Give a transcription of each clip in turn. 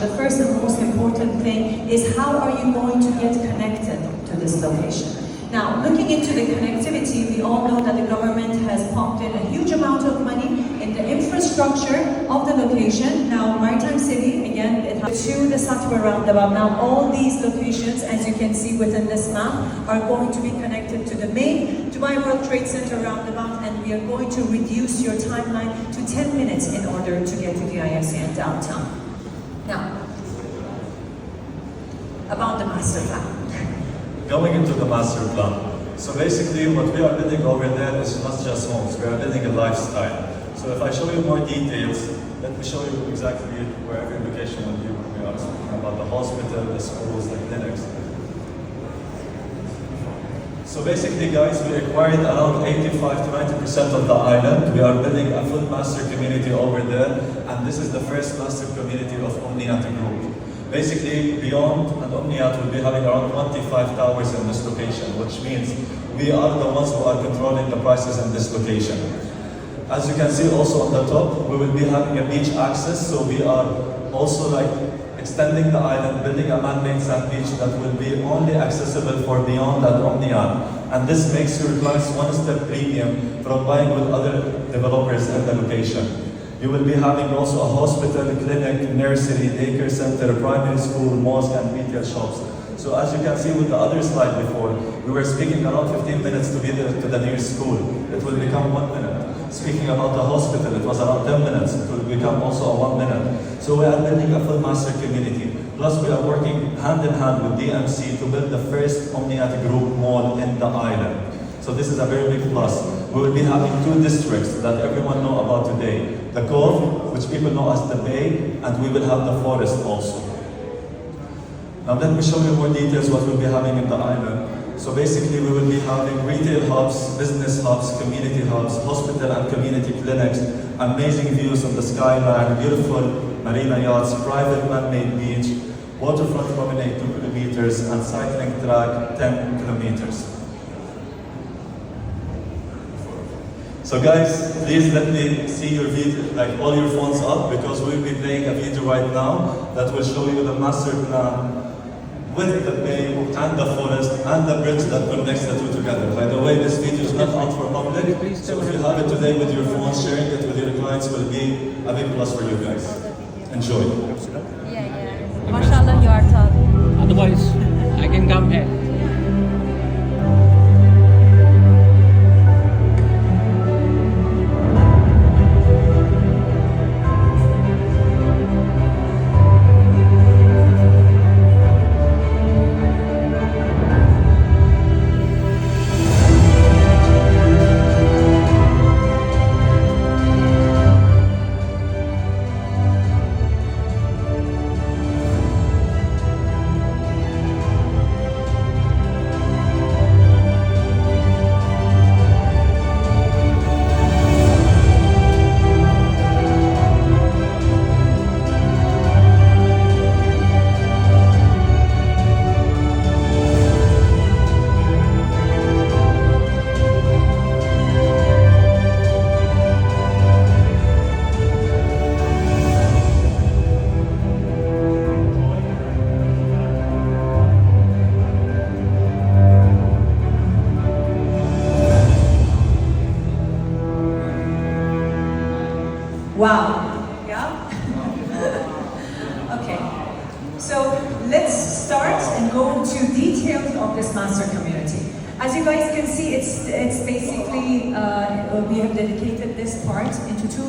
the first and most important thing is how are you going to get connected to this location? Now, looking into the connectivity, we all know that the government has pumped in a huge amount of money in the infrastructure of the location. Now, Maritime City, again, it has to the Soulever roundabout. Now, all these locations, as you can see within this map, are going to be connected to the main Dubai World Trade Center roundabout, and we are going to reduce your timeline to 10 minutes in order to get to the IFC and downtown. Now, about the master plan. Going into the master plan. So basically what we are building over there is not just homes, we are building a lifestyle. So if I show you more details, let me show you exactly where every location will be. We are speaking about the hospital, the schools, the clinics. So basically guys, we acquired around 85 to 90% of the island. We are building a full master community over there, and this is the first master community of Omniat Group. Basically, Beyond and Omniat will be having around 25 towers in this location, which means we are the ones who are controlling the prices in this location. As you can see also on the top, we will be having a beach access, so we are also extending the island, building a man-made sand beach that will be only accessible for Beyond and Omniat. And this makes your clients one-step premium from buying with other developers in the location. You will be having also a hospital, clinic, nursery, daycare center, primary school, mosque, and retail shops. So as you can see with the other slide before, we were speaking around 15 minutes to be to the nearest school. It will become 1 minute. Speaking about the hospital, it was around 10 minutes. It will become also a 1 minute. So we are building a full master community. Plus we are working hand in hand with DMC to build the first Omniat Group mall in the island. So this is a very big plus. We will be having 2 districts that everyone know about today. The Cove, which people know as the Bay, and we will have the forest also. Now let me show you more details what we'll be having in the island. So basically we will be having retail hubs, business hubs, community hubs, hospital and community clinics, amazing views of the skyline, beautiful marina yachts, private man-made beach, waterfront promenade 2 kilometers, and cycling track 10 kilometers. So guys, please let me see your video, all your phones up, because we'll be playing a video right now that will show you the master plan with the bay and the forest and the bridge that connects the 2 together. By the way, this video is not out for public, so if you have it today with your phone, sharing it with your clients will be a big plus for you guys. Enjoy. Yeah. MashaAllah, you are tough. Otherwise, I can come here. Wow. Yeah? Okay. So let's start and go to details of this master community. As you guys can see, it's basically, we have dedicated this part into 2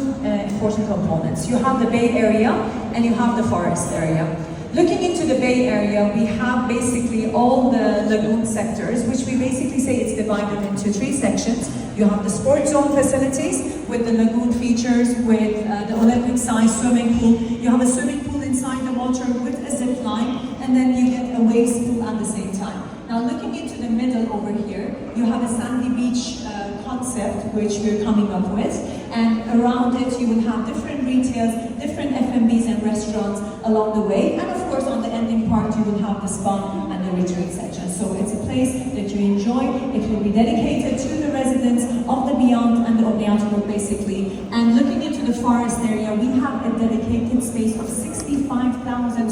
important components. You have the Bay Area and you have the forest area. Looking into the Bay Area, we have basically all the lagoon sectors, which we basically say it's divided into 3 sections. You have the sport zone facilities with the lagoon features, with the Olympic-sized swimming pool. You have a swimming pool inside the water with a zip line, and then you get a waves pool at the same time. Now looking into the middle over here, you have a sandy beach concept which we're coming up with, and around it you will have different retails, different F&Bs and restaurants along the way, and of course on the ending part you will have the spa and the retreat section. So it's a place that you enjoy. It will be dedicated to the residents of the Beyond and the Omniat Group basically. And looking into the forest area, we have a dedicated space of 65,000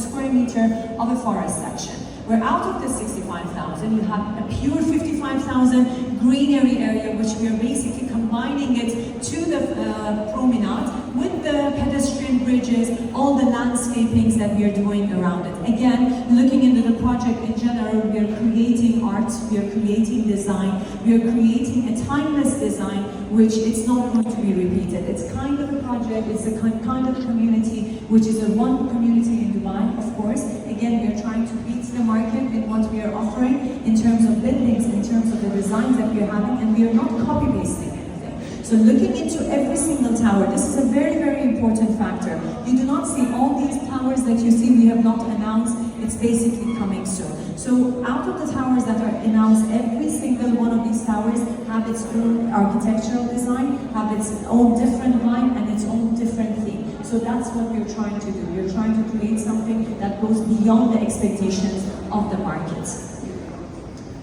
picture of a forest section, where out of the 65,000, you have a pure 55,000 greenery area, which we are basically combining it to the promenade with the pedestrian bridges, all the landscapings that we are doing around it. Again, looking into the project in general, we are creating art, we are creating design, we are creating a timeless design, which it's not going to be repeated. It's kind of a project, it's a kind of community, which is a one community in Dubai, of course. Again, we are trying to beat the market in what we are offering in terms of buildings, in terms of the designs that we are having, and we are not copy-pasting anything. So looking into every single tower, this is a very, very important factor. You do not see all these towers that you see, we have not announced, it's basically coming soon. So out of the towers that are announced, every single one of these towers have its own architectural design, have its own different vibe and its own different theme. So that's what we're trying to do. We're trying to create something that goes beyond the expectations of the market.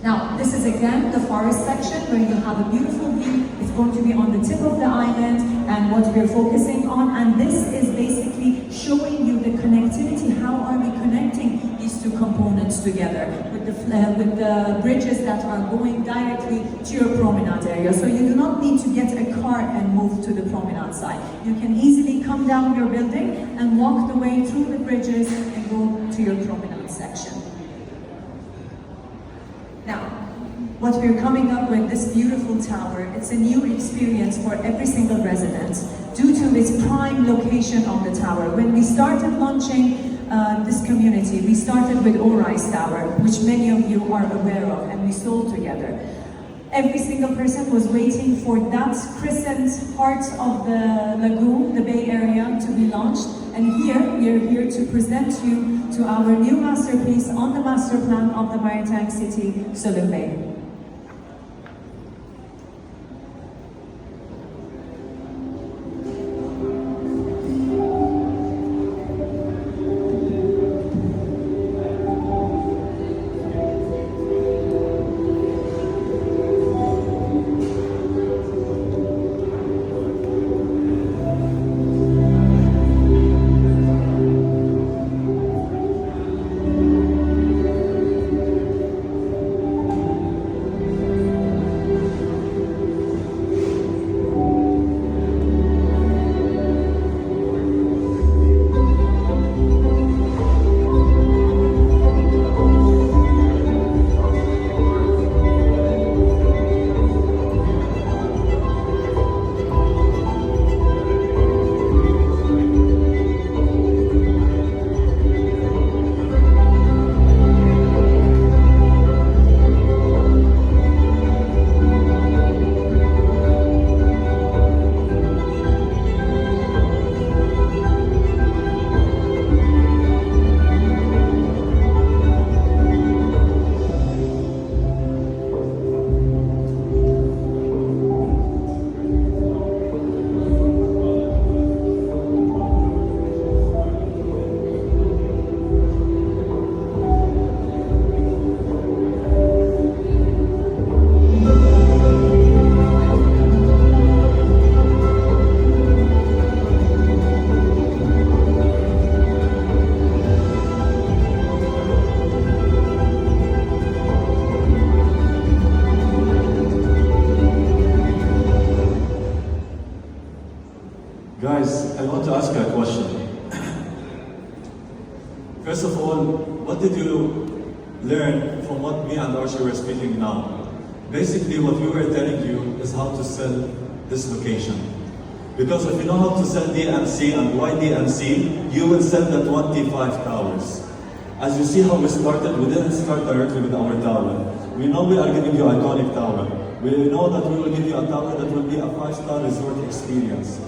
Now, this is again the forest section where you have a beautiful view. It's going to be on the tip of the island and what we're focusing on. And this is basically showing you the connectivity. How are we connecting these two components together with the bridges that are going directly to your promenade area. So you do not need to get a car and move to the promenade side. You can easily come down your building and walk the way through the bridges and go to your promenade section. Now, what we're coming up with, this beautiful tower, it's a new experience for every single resident due to its prime location on the tower. When we started launching this community, we started with Ori's Tower, which many of you are aware of, and we sold together. Every single person was waiting for that crescent part of the lagoon, the Bay Area, to be launched. And here, we are here to present you to our new masterpiece on the master plan of the maritime city, Soulever. Guys, I want to ask you a question. First of all, what did you learn from what me and Archie were speaking now? Basically, what we were telling you is how to sell this location. Because if you know how to sell DMC and why DMC, you will sell the 25 towers. As you see how we started, we didn't start directly with our tower. We know we are giving you an iconic tower. We know that we will give you a tower that will be a 5-star resort experience.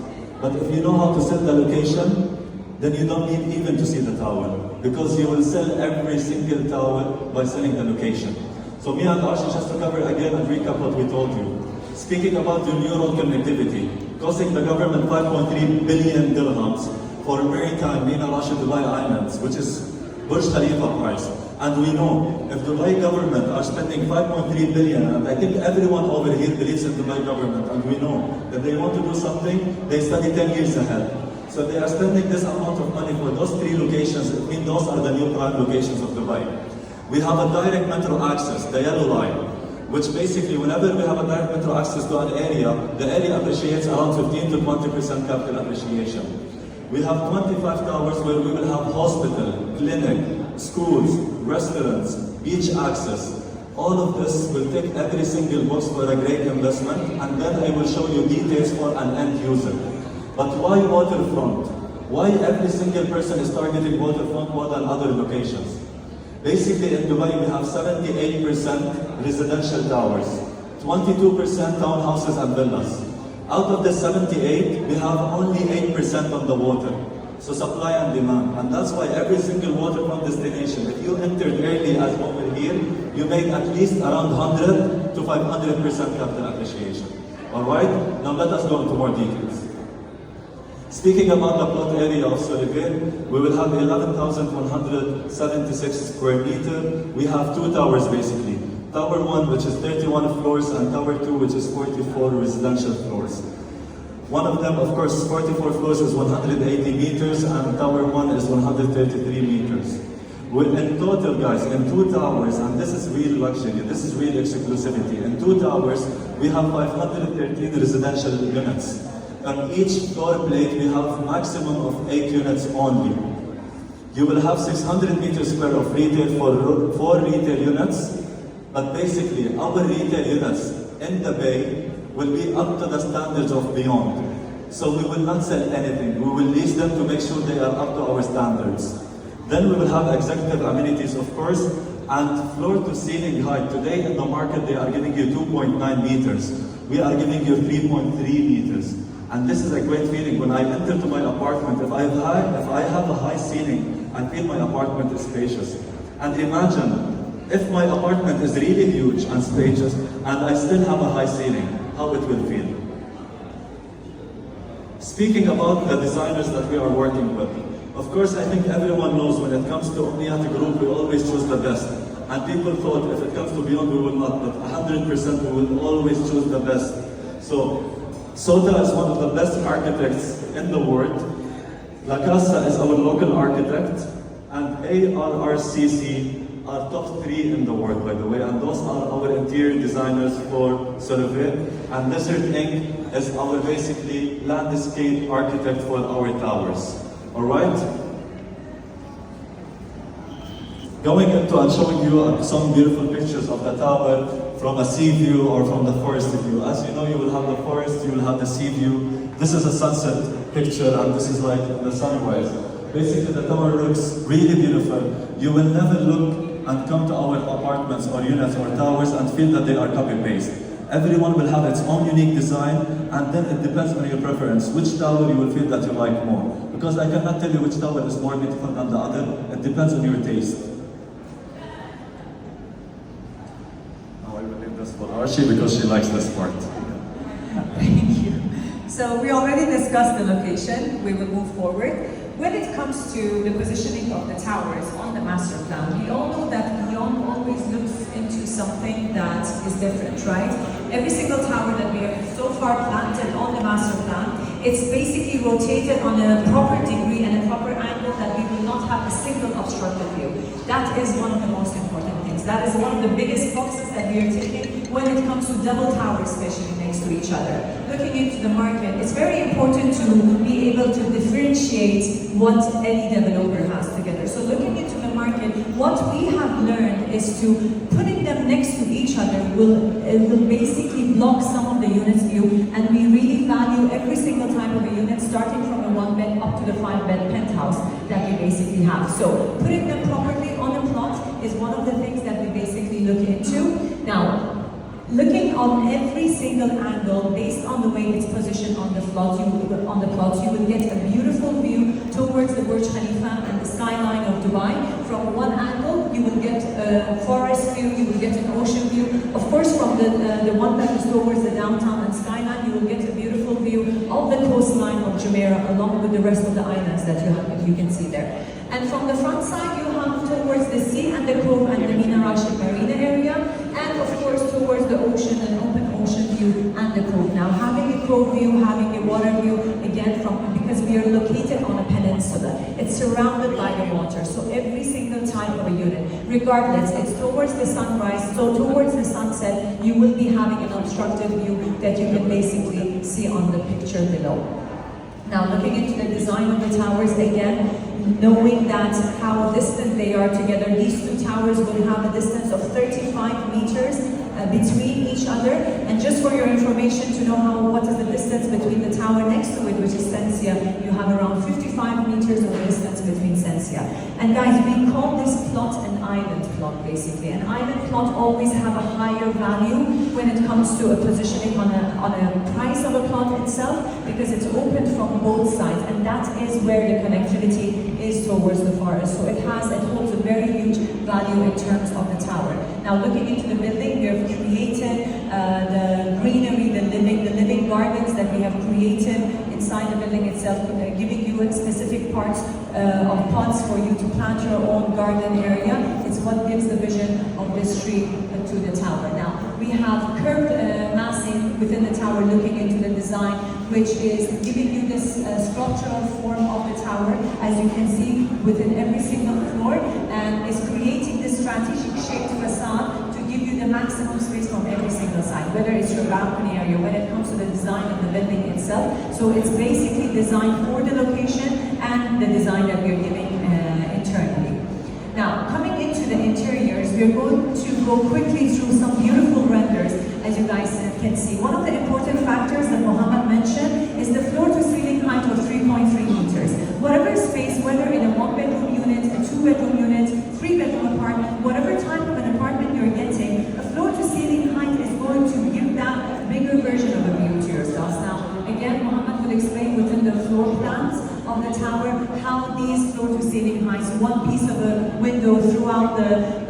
But if you know how to sell the location, then you don't need even to see the tower, because you will sell every single tower by selling the location. So me and Archie, just to cover again and recap what we told you. Speaking about the neural connectivity, costing the government 5.3 billion dirhams for maritime MENA Rashid Dubai Islands, which is Burj Khalifa price. And we know if Dubai government are spending 5.3 billion, and I think everyone over here believes in Dubai government, and we know that they want to do something, they study 10 years ahead. So they are spending this amount of money for those 3 locations. It means those are the new prime locations of Dubai. We have a direct metro access, the yellow line, which basically whenever we have a direct metro access to an area, the area appreciates around 15 to 20% capital appreciation. We have 25 towers where we will have hospital, clinic, schools, restaurants, beach access. All of this will take every single box for a great investment, and then I will show you details for an end user. But why waterfront? Why every single person is targeting waterfront more than other locations? Basically in Dubai we have 78% residential towers, 22% townhouses and villas. Out of the 78, we have only 8% on the water. So supply and demand. And that's why every single waterfront destination, if you entered early as over here, you make at least around 100 to 500% capital appreciation. Alright? Now let us go into more details. Speaking about the plot area of Soulever, we will have 11,176 square meter. We have 2 towers basically. Tower 1, which is 31 floors, and Tower 2, which is 44 residential floors. One of them, of course, 44 floors is 180 meters, and Tower 1 is 133 meters. In total, guys, in 2 towers, and this is real luxury, this is real exclusivity. In 2 towers, we have 513 residential units. On each floor plate, we have maximum of 8 units only. You will have 600 meters square of retail for 4 retail units, but basically, our retail units in the bay will be up to the standards of Beyond. So we will not sell anything. We will lease them to make sure they are up to our standards. Then we will have executive amenities, of course, and floor to ceiling height. Today in the market, they are giving you 2.9 meters. We are giving you 3.3 meters. And this is a great feeling. When I enter to my apartment, if I have a high ceiling, I feel my apartment is spacious. And imagine, if my apartment is really huge and spacious, and I still have a high ceiling, how it will feel. Speaking about the designers that we are working with, of course I think everyone knows when it comes to Omniat Group, we always choose the best. And people thought if it comes to Beyond, we will not, but 100% we will always choose the best. So, Sota is one of the best architects in the world. La Casa is our local architect, and ARRCC are top 3 in the world, by the way, and those are our interior designers for Soulever. And Desert Inc. is our basically landscape architect for our towers. Alright? Going into and showing you some beautiful pictures of the tower from a sea view or from the forest view. As you know, you will have the forest, you will have the sea view. This is a sunset picture, and this is like the sunrise. Basically, the tower looks really beautiful. You will never look and come to our apartments or units or towers and feel that they are copy-paste. Everyone will have its own unique design, and then it depends on your preference, which tower you will feel that you like more. Because I cannot tell you which tower is more beautiful than the other, it depends on your taste. Now I will leave this for Archie because she likes this part. Thank you. So we already discussed the location, we will move forward. When it comes to the positioning of the towers on the master plan, we all know that Beyond always looks into something that is different, right? Every single tower that we have so far planted on the master plan, it's basically rotated on a proper degree and a proper angle that we will not have a single obstructed view. That is one of the most important things. That is one of the biggest boxes that we are taking when it comes to double towers, especially next to each other. Looking into the market, it's very important to be able to differentiate what any developer has together. So looking into the market, what we have learned is to putting them next to each other will basically block some of the units view, and we really value every single type of a unit, starting from a 1-bed up to the 5-bed penthouse that we basically have. So putting them properly on a plot is one of the things that we basically look into. Now, looking on every single angle based on the way it's positioned on the plot, you will get a beautiful view towards the Burj Khalifa and the skyline of Dubai. From one angle, you will get a forest view, you will get an ocean view. Of course, from the one that is towards the downtown and skyline, you will get a beautiful view of the coastline of Jumeirah, along with the rest of the islands that you can see there. And from the front side, you have towards the sea and the cove and the Mina Rashid Marina area, and of course towards the ocean, an open ocean view and the cove. Now, having a cove view, having a water view, again, because we are located on a peninsula. It's surrounded by the water, so every single type of a unit, regardless, it's towards the sunrise, so towards the sunset, you will be having an obstructed view that you can basically see on the picture below. Now, looking into the design of the towers again, knowing that how distant they are together, these two towers will have a distance of 35 meters between each other. And just for your information to know what is the distance between the tower next to it, which is Sensia, you have around 55 meters of distance between Sensia. And guys, we call this plot an island plot, basically. An island plot always have a higher value when it comes to a positioning on a price of a plot itself, because it's open from both sides, and that is where the connectivity is towards the forest. So it holds a very huge value in terms of the tower. Now, looking into the building, we have created the greenery, the living gardens that we have created inside the building itself, giving you specific parts of pots for you to plant your own garden area. It's what gives the vision of this street to the tower. Now, we have curved massing within the tower, looking into the design, which is giving you this structural form of the tower, as you can see within every single floor, and is creating this strategic shaped facade to give you the maximum space from every single side, whether it's your balcony area, when it comes to the design of the building itself. So it's basically designed for the location and the design that we're giving internally. Now, coming into the interiors, we're going to go quickly through some beautiful renders, as you guys can see. One of the important factors that Mohammed mentioned is the floor-to-ceiling height of 3.3 meters. Whatever space, whether in a one-bedroom unit, a two-bedroom unit, three-bedroom apartment, whatever type of an apartment you're getting, a floor-to-ceiling height is going to give that bigger version of a view to yourselves. Now, again, Mohammed will explain within the floor plans of the tower how these floor-to-ceiling heights, one piece of a window throughout the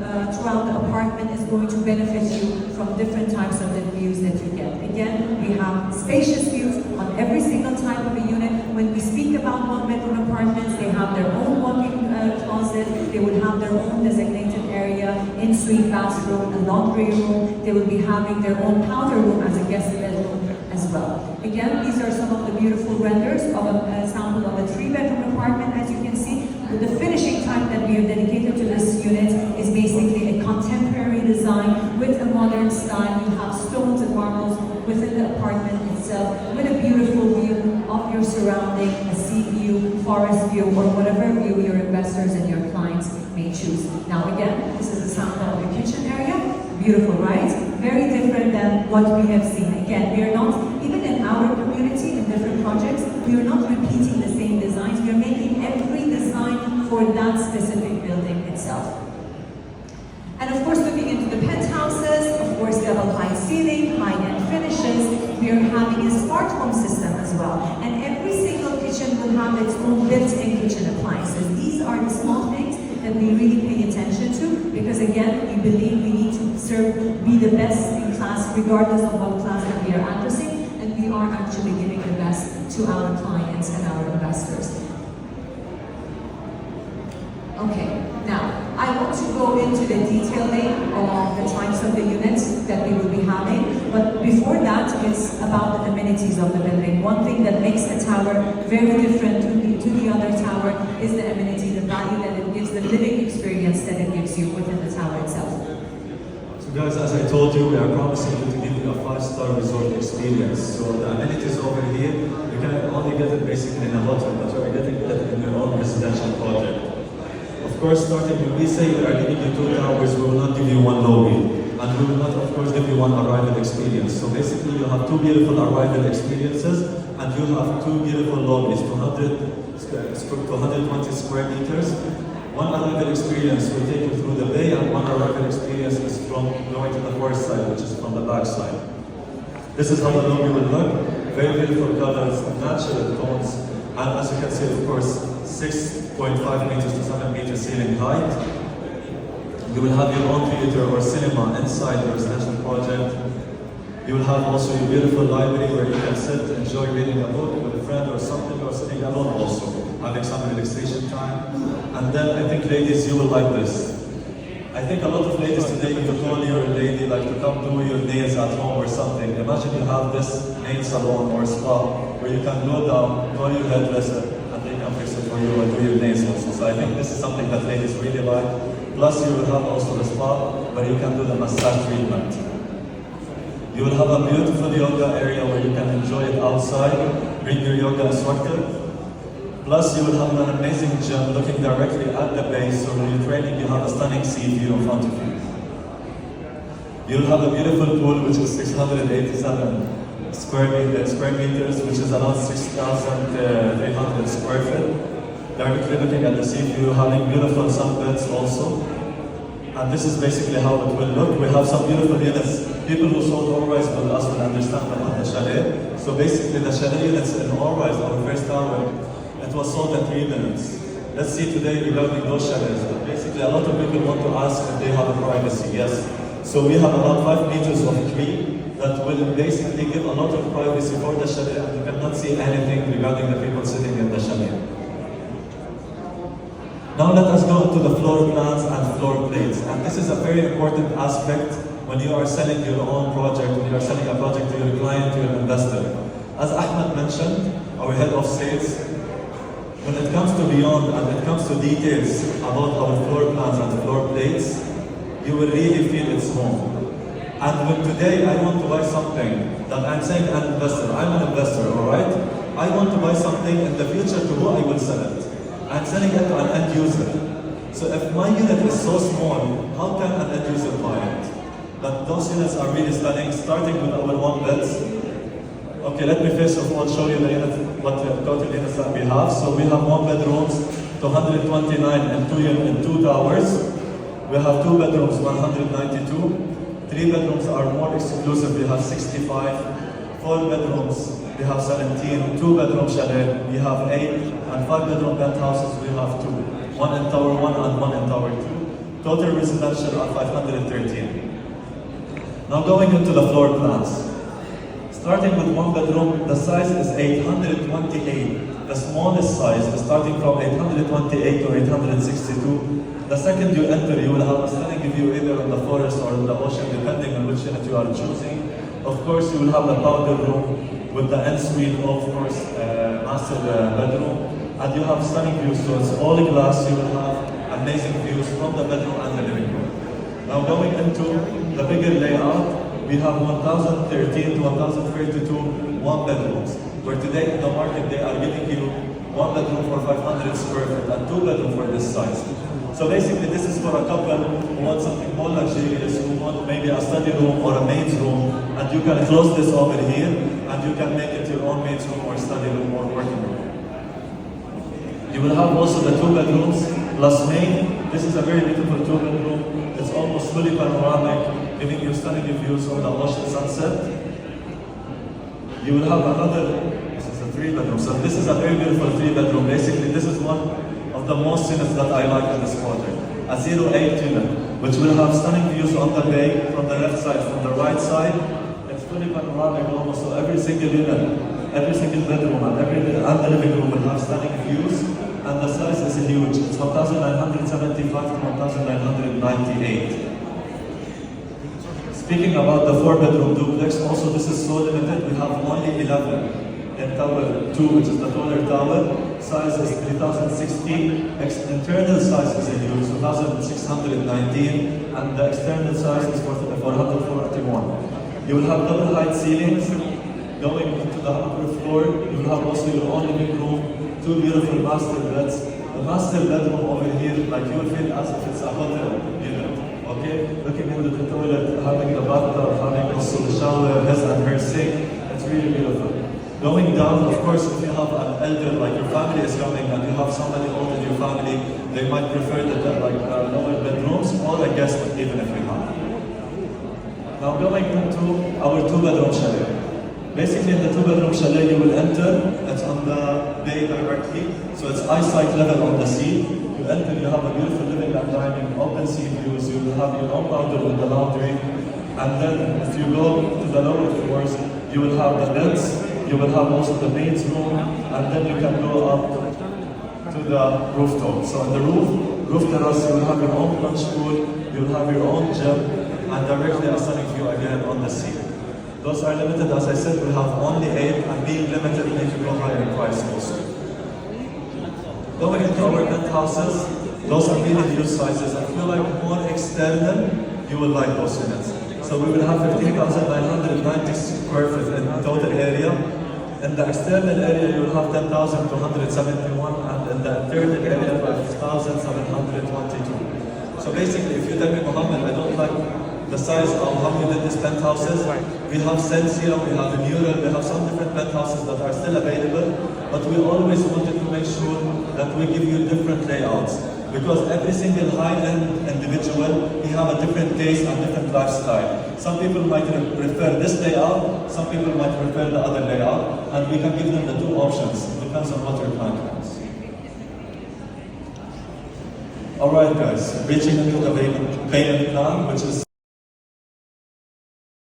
apartment is going to benefit you from different types of the views that you get. Again, we have spacious views on every single type of a unit. When we speak about one-bedroom apartments, they have their own walk-in closet, they would have their own designated area, in-suite bathroom, a laundry room, they will be having their own powder room as a guest bedroom as well. Again, these are some of the beautiful renders of a sample of a three-bedroom apartment, as you can see. The finishing type that we have dedicated to this unit is basically a contemporary design with a modern style. You have stones and marbles within the apartment itself, with a beautiful view of your surrounding, a sea view, forest view, or whatever view your investors and your clients may choose. Now again, this is a sample of the kitchen area. Beautiful, right? Very different than what we have seen. Again, we are not, even in our community, in different projects, we are not repeating the same designs. We are making every design for that specific building itself. And of course, looking into the penthouses, of course, they have a high ceiling, high-end finishes. We are having a smart home system as well. And every single kitchen will have its own built-in kitchen appliances. These are the small things that we really pay attention to, because again, we believe we need to be the best in class, regardless of what class that we are addressing, and we are actually giving the best to our clients and our investors. Okay, now I want to go into the detailing of the types of the units that we will be having, but before that, it's about the amenities of the building. One thing that makes the tower very different to the other tower is the amenity, the value that it gives, the living experience that it gives you within the tower itself. So guys, as I told you, we are promising you to give you a 5-star resort experience. So the amenities over here, you can only get it basically in a hotel, but you are getting it in your own residential project. Of course, starting when we say we are giving you 2 towers, we will not give you 1 lobby. And we will not, of course, give you 1 arrival experience. So basically, you have 2 beautiful arrival experiences, and you have 2 beautiful lobbies, 220 square meters. 1 arrival experience will take you through the bay, and 1 arrival experience is from going to the forest side, which is from the back side. This is how the lobby will look. Very beautiful colors, natural tones, and as you can see, of course, 6.5 meters to 7 meters ceiling height. You will have your own theater or cinema inside the residential project. You will have also your beautiful library where you can sit, enjoy reading a book with a friend or something, or sitting alone also, having some relaxation time. And then I think ladies, you will like this. I think a lot of ladies today, you call your lady like to come do your nails at home or something. Imagine you have this nail salon or spa where you can go down, go to your hairdresser, and they can fix it for you and do your nails also. So I think this is something that ladies really like. Plus you will have also the spa where you can do the massage treatment. You will have a beautiful yoga area where you can enjoy it outside, bring your yoga instructor. Plus you will have an amazing gym looking directly at the base, so when you're training you have a stunning sea view in front of you. You'll have a beautiful pool which is 687 square meters, which is around 6,300 square feet. Directly looking at the sea view, having beautiful sunbeds also. And this is basically how it will look. We have some beautiful units. People who sold Allrise with us will understand about the chalet. So basically the chalet units in Allrise, our first tower, it was sold at 3 minutes. Let's see today regarding those chalets. Basically a lot of people want to ask if they have a privacy. Yes. So we have about 5 meters of tree that will basically give a lot of privacy for the chalet, and you cannot see anything regarding the people sitting in the chalet. Now let us go into the floor plans and floor plates. And this is a very important aspect when you are selling your own project, when you are selling a project to your client, to your investor. As Ahmed mentioned, our head of sales, when it comes to beyond and it comes to details about our floor plans and floor plates, you will really feel it's home. And when today I want to buy something that I'm saying an investor, I'm an investor, alright? I want to buy something in the future, to who I will sell it. I'm selling it to an end user. So if my unit is so small, how can an end user buy it? But those units are really stunning, starting with our one beds. Okay, let me first of all show you the unit, what total units that we have. So we have 1 bedrooms, 229 in two towers. We have 2 bedrooms, 192. 3 bedrooms are more exclusive, we have 65. 4 bedrooms, we have 17. 2 bedroom chalet, we have 8. And 5 bedroom penthouses, we have 2. 1 in tower 1 and 1 in tower 2. Total residential are 513. Now going into the floor plans. Starting with 1 bedroom, the size is 828. The smallest size is starting from 828 to 862. The second you enter, you will have a stunning view either on the forest or on the ocean, depending on which unit you are choosing. Of course, you will have the powder room with the ensuite, of course, master bedroom. And you have stunning views, so it's all glass. You will have amazing views from the bedroom and the living room. Now going into the bigger layout, we have 1,013 to 1,032 one bedrooms, where today in the market they are giving you 1 bedroom for 500 square feet and 2 bedroom for this size. So basically this is for a couple who want something more luxurious, who want maybe a study room or a maid's room, and you can close this over here and you can make it your own maid's room or study room or working room. You will have also the 2 bedrooms plus maid. This is a very beautiful 2 bedroom. It's almost fully panoramic, giving you stunning views on the ocean sunset. You will have another, this is a 3 bedroom. So this is a very beautiful 3 bedroom. Basically this is one of the most units that I like in this project. A 08 unit, which will have stunning views on the bay, from the left side, from the right side. It's fully panoramic almost, so every single unit, every single bedroom and the living room will have stunning views. And the size is huge. It's 1,975 to 1,998. Speaking about the 4-bedroom duplex, also this is so limited. We have only 11 in tower 2, which is the taller tower. Size is 3,060. Internal size is huge, 2,619, and the external size is 441. You will have double height ceilings. Going into the upper floor, you will have also your own living room. 2 beautiful master beds. The master bedroom over here, like you will feel as if it's a hotel unit. Okay? Looking into the toilet, having the bathtub, having also the shower, his and her sink. It's really beautiful. Going down, of course, if you have an elder, like your family is coming and you have somebody old in your family, they might prefer the lower bedrooms or a guest, even if we have. Now going into our 2-bedroom chalet. Basically, in the 2-bedroom chalet, you will enter. It's on the bay directly, so it's eyesight level on the sea. You enter, you have a beautiful living and dining, open sea views. You will have your own powder with the laundry, and then if you go to the lower floors, you will have the beds. You will have also the maid's room, and then you can go up to the rooftop. So on the roof terrace, you will have your own punch pool. You will have your own gym, and directly a stunning view again on the sea. Those are limited, as I said, we have only 8, and being limited make you go higher in price also. Going into our penthouses, those are really huge sizes. I feel like more external, you will like those units. So we will have 15,990 square feet in total area. In the external area, you will have 10,271, and in the internal area, 5,722. So basically, if you tell me, Mohammed, I don't like the size of how you did these penthouses, we have sense here, we have a mural, we have some different penthouses that are still available, but we always wanted to make sure that we give you different layouts. Because every single high-end individual, we have a different taste and different lifestyle. Some people might prefer this layout, some people might prefer the other layout, and we can give them the two options. It depends on what your client wants. Alright guys, reaching into the payment plan, which is